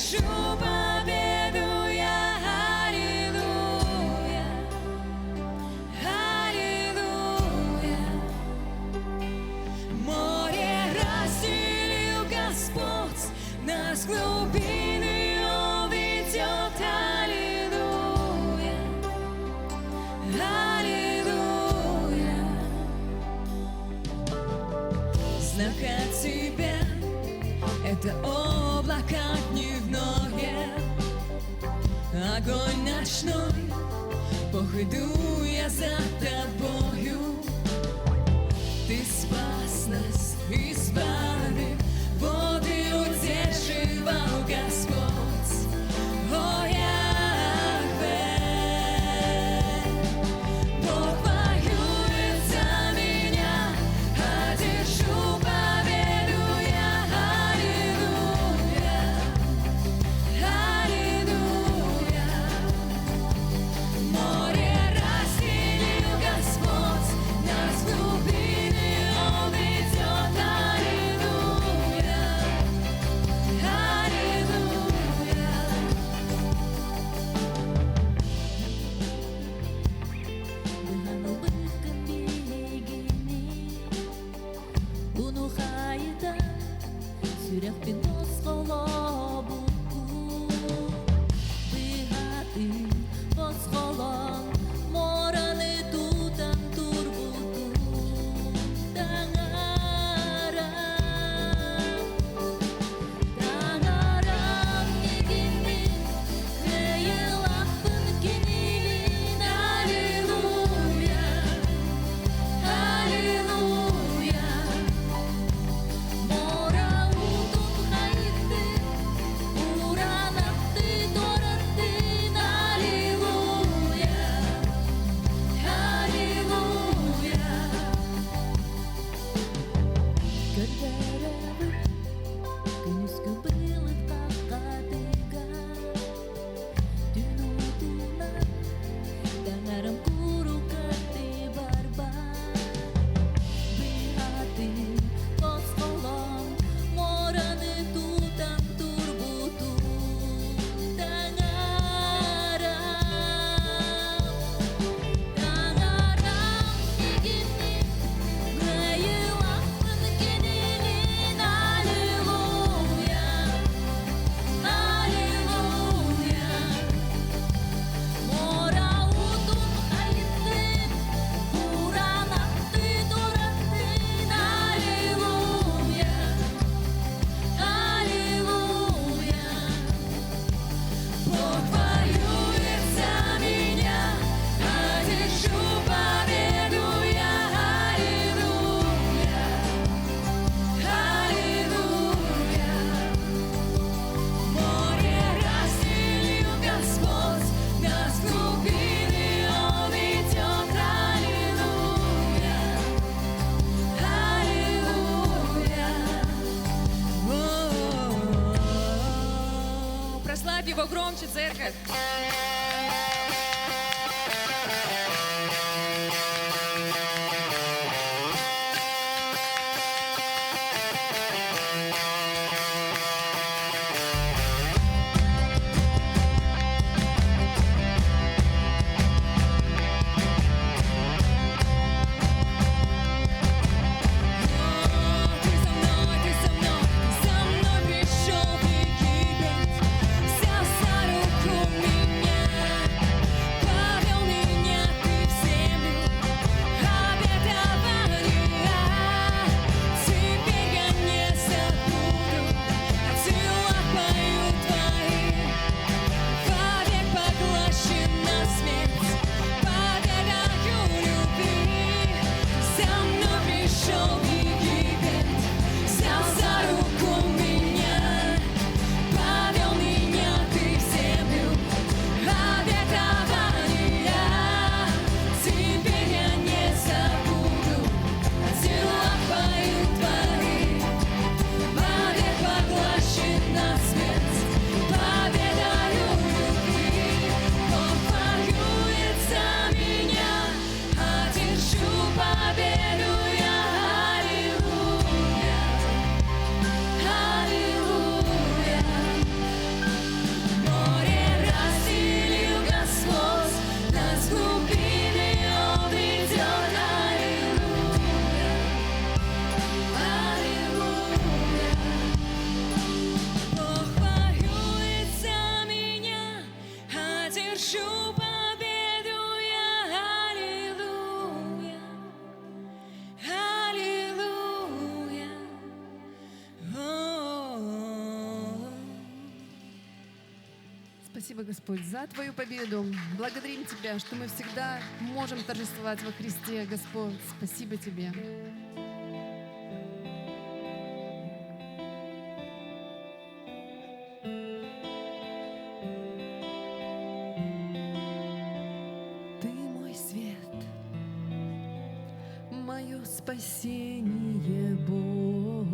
одержу победу я. Аллилуйя, аллилуйя. Море разделил Господь, нас в глубины Он ведет. Аллилуйя, аллилуйя. Знак от Тебя — это облако дневное, огонь ночной, пойду я за Тобою. Ты спас нас, избавил, воды удерживал Господь. О, Яхве, Бог воюет за меня, одержу победу я. Аллилуйя, аллилуйя. Море разделил Господь, нас в глубины Он ведет. Аллилуйя, аллилуйя. Dengan ubahkan gini bunuh kaitan sudah pintas kalau buku di hati pas kolong moran itu tentur butuh tangaram gini kayalah penkinilin. Аллилуйя, аллилуйя. Mora untuk haite uranati doratin. Аллилуйя, аллилуйя. Gergarabu kenusku berletak katiga Dunutunan dan aram kuru kati barbar Bihati kos kolong moran itu tentur butuh tangaram gini ngayalah penkinilin. Alléluia, alléluia. Mora untuk haite uranati doratin. Alléluia, alléluia. Бог воюет за меня, одержу победу я. Аллилуйя, аллилуйя. Море разделил Господь, нас в глубины Он ведет. Аллилуйя, аллилуйя. Прославь Его громче, церковь. Ты со мной, ты со мной, ты со мной пришел в Египет, взял за руку меня. Спасибо, Господь, за Твою победу. Благодарим Тебя, что мы всегда можем торжествовать во Христе, Господь. Спасибо Тебе. Ты мой свет, мое спасение, Бог.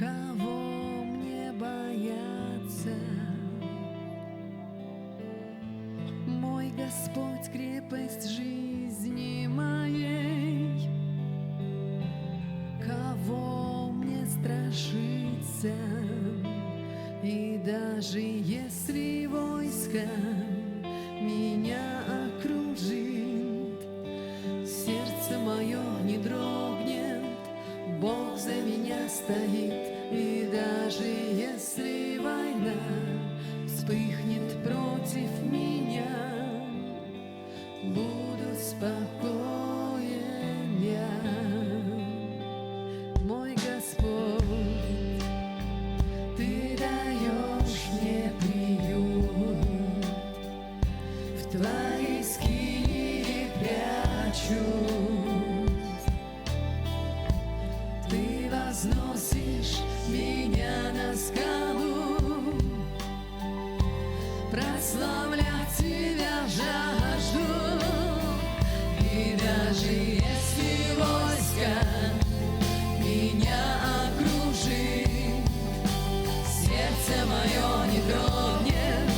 Кого мне бояться? Мой Господь, крепость жизни моей. Кого мне страшиться? И даже если войско меня окружит, сердце мое не дрогнет, Бог за меня стоит. И даже если война вспыхнет против меня, буду спокоен я. Мой Господь, Ты даешь мне приют, в Твоей скинии прячусь. Ты возносишь меня на скалу, прославлять Тебя жажду. И даже если войско меня окружит, сердце мое не дрогнет,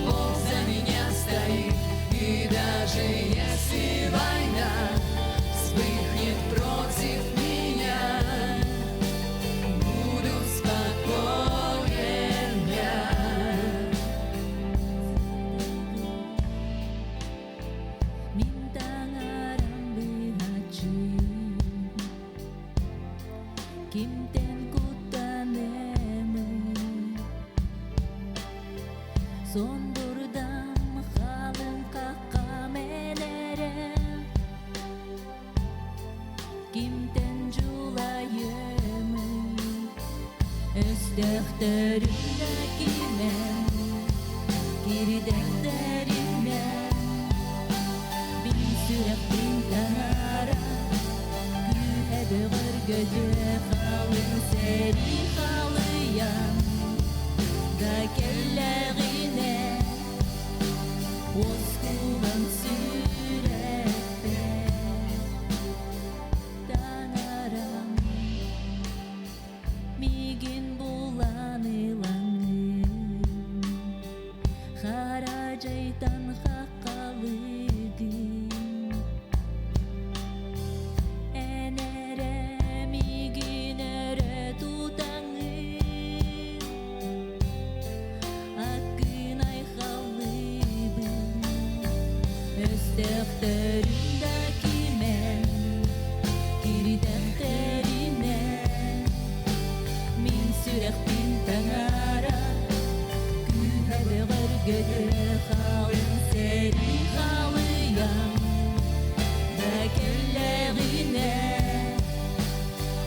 Бог за меня стоит. И даже если война вспыхнет против меня, буду спокоен я. Mintangarang bihachi Kimten kutaneme Sondurdam halın kakamelere Kimten julayeme Özdökterümdeki men Giridekterimden Bin sürek bin tanara Gühe böğür gödü halın seri halıyan Da kellerine Oskulan sürette Tanaram Migin bulanılanı Haracaytan hakalıdın Enere miginere tutanın Akınay halıbın Özdökterümdeki men Giridekterine Min sürek bin tanara Gühe böğür gödü halın seri halıyan Da kellerine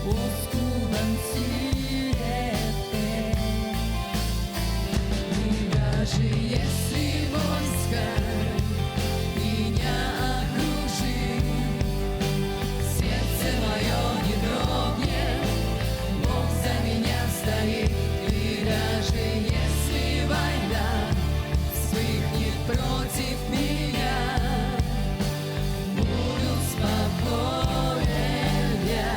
Oskulan sürette И даже если войско меня окружит, сердце мое не дрогнет, Бог за меня стоит. И даже если война вспыхнет против меня, буду спокоен я.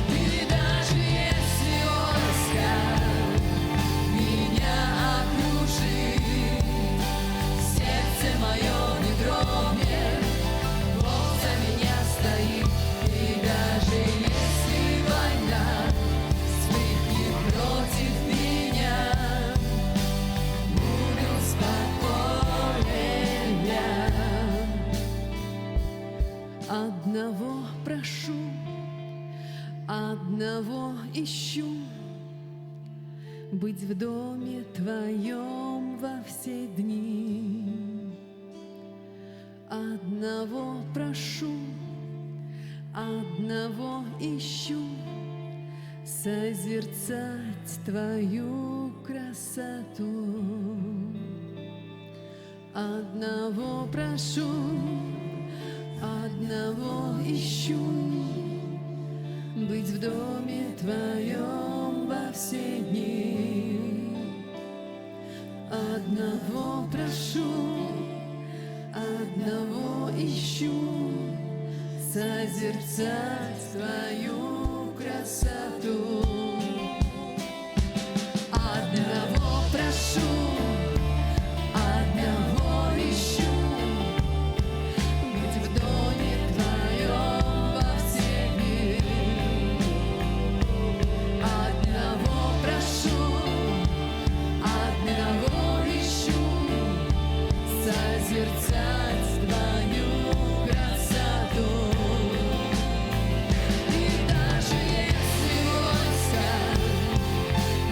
И даже если войско меня окружит, сердце мое не дрогнет, Бог за меня стоит. И даже если война вспыхнет против меня, буду спокоен я. Одного прошу, одного ищу, быть в доме Твоем во все дни. Одного прошу, одного ищу, созерцать Твою красоту. Одного прошу, одного ищу, быть в доме Твоем во все дни. Одного прошу, одного ищу, созерцать Твою красоту. Одного прошу, одного ищу, быть в доме Твоем во все дни. Одного прошу, одного ищу, созерцать Твою красоту. И даже если войско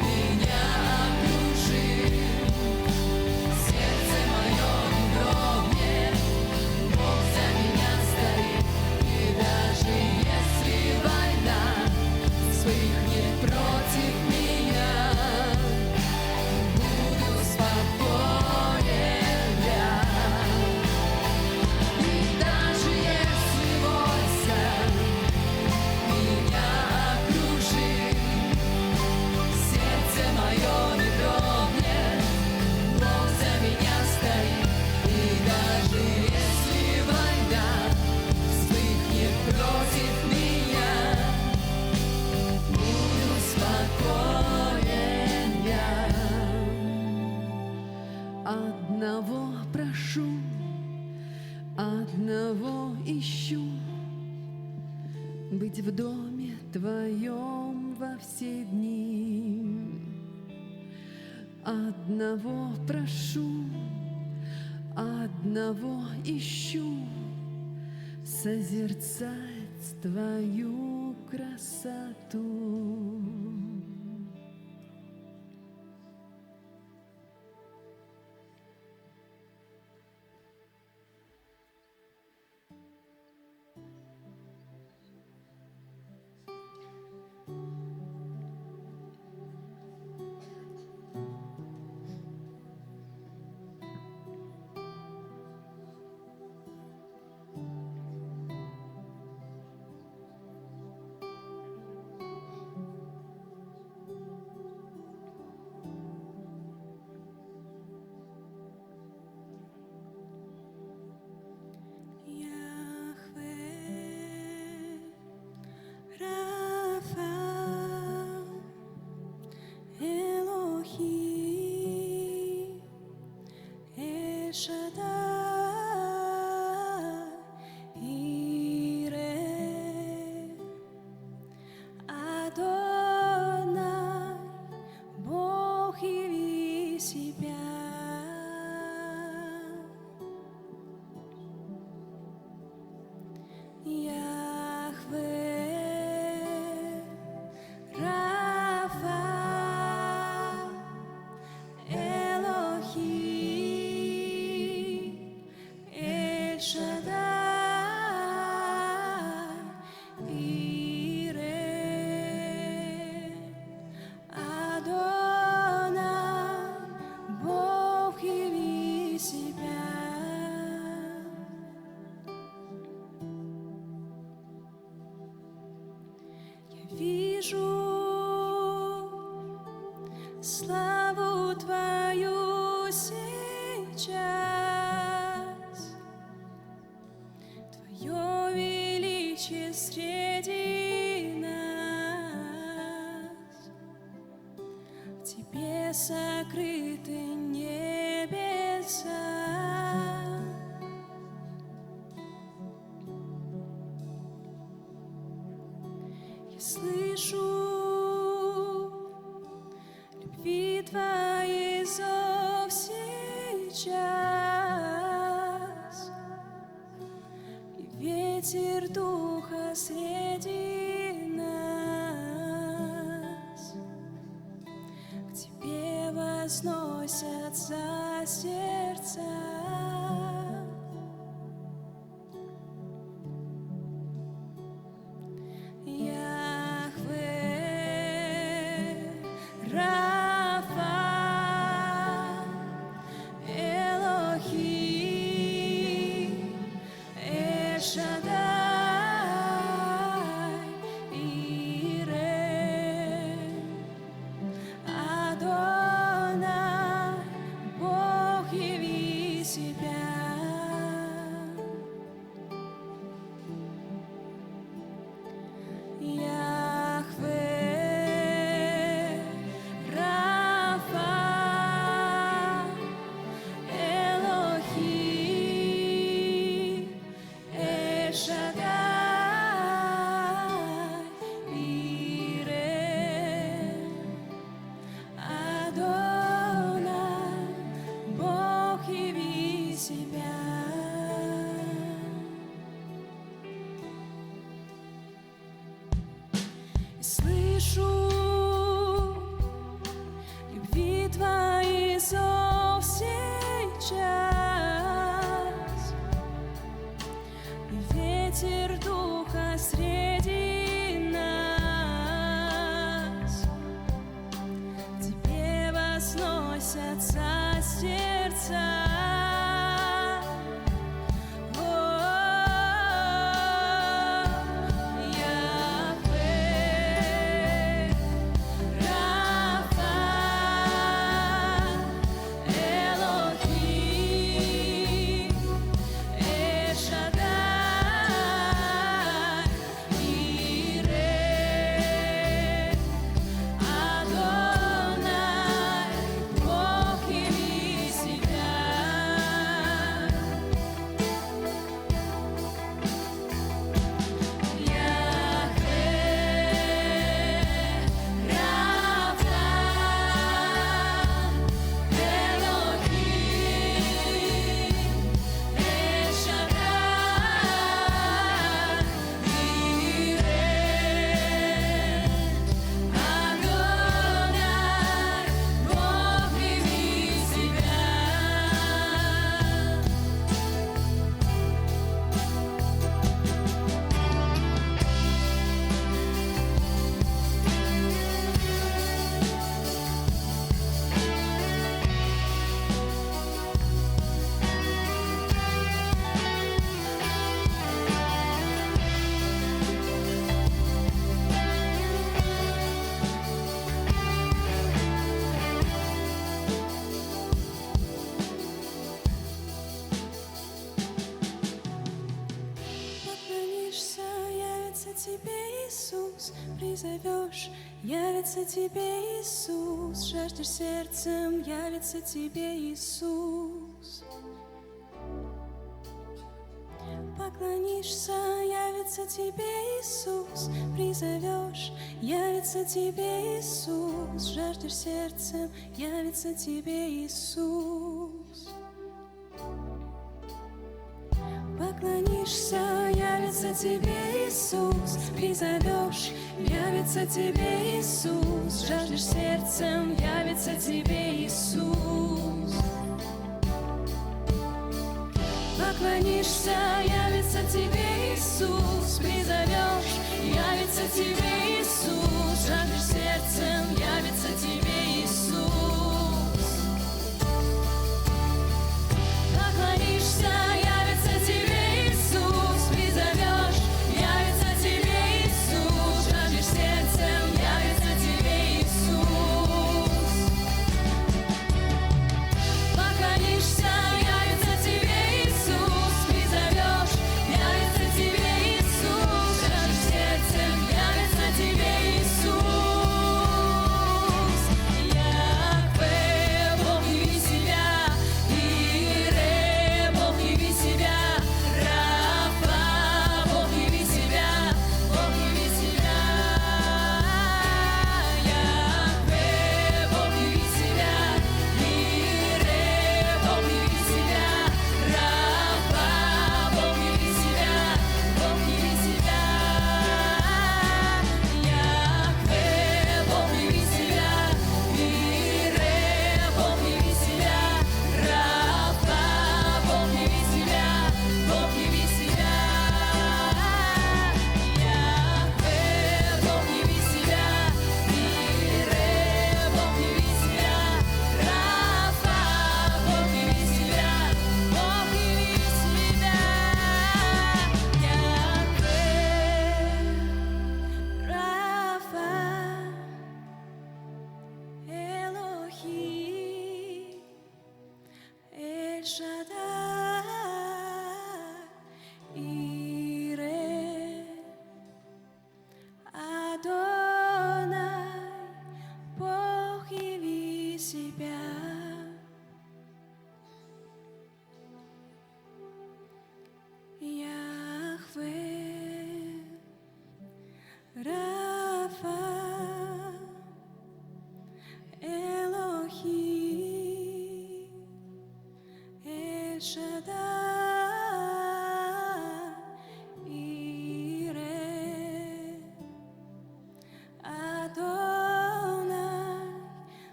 меня окружит, сердце мое не дрогнет, Бог за меня стоит. И даже если война вспыхнет против меня, буду спокоен я. И даже если войско меня окружит, сердце мое не дрогнет, Бог за меня стоит. И даже если война вспыхнет против меня, буду спокоен я. Одного прошу, одного ищу, быть в доме Твоем во все дни. Одного прошу, одного ищу, созерцать Твою красоту. Славу Твою сейчас, Твое величие среди нас, в Тебе сокрыты небеса. Я слышу любви Твоей зов сейчас, и ветер Духа среди нас. К Тебе возносятся сердца. Яхве, Эль-Шаддай, Ире, Адонай, Бог, яви себя. Яхве, Рафа, Элохим, Эль-Шаддай, Ире, Адонай, Бог, яви себя. И слышу любви твои зов сейчас, и ветер духа среди нас. К тебе возносятся сердца. Тебе, Иисус, призовешь, явится тебе, Иисус, жаждешь сердцем, явится тебе, Иисус. Поклонишься, явится тебе, Иисус, призовешь, явится тебе, Иисус, жаждешь сердцем, явится тебе, Иисус. Поклонишься, явится тебе, Иисус, призовешь, явится тебе, Иисус, жаждешь сердцем, явится тебе, Иисус. Поклонишься, явится тебе, Иисус, призовешь, явится тебе, Иисус, жаждешь сердцем, явится тебе.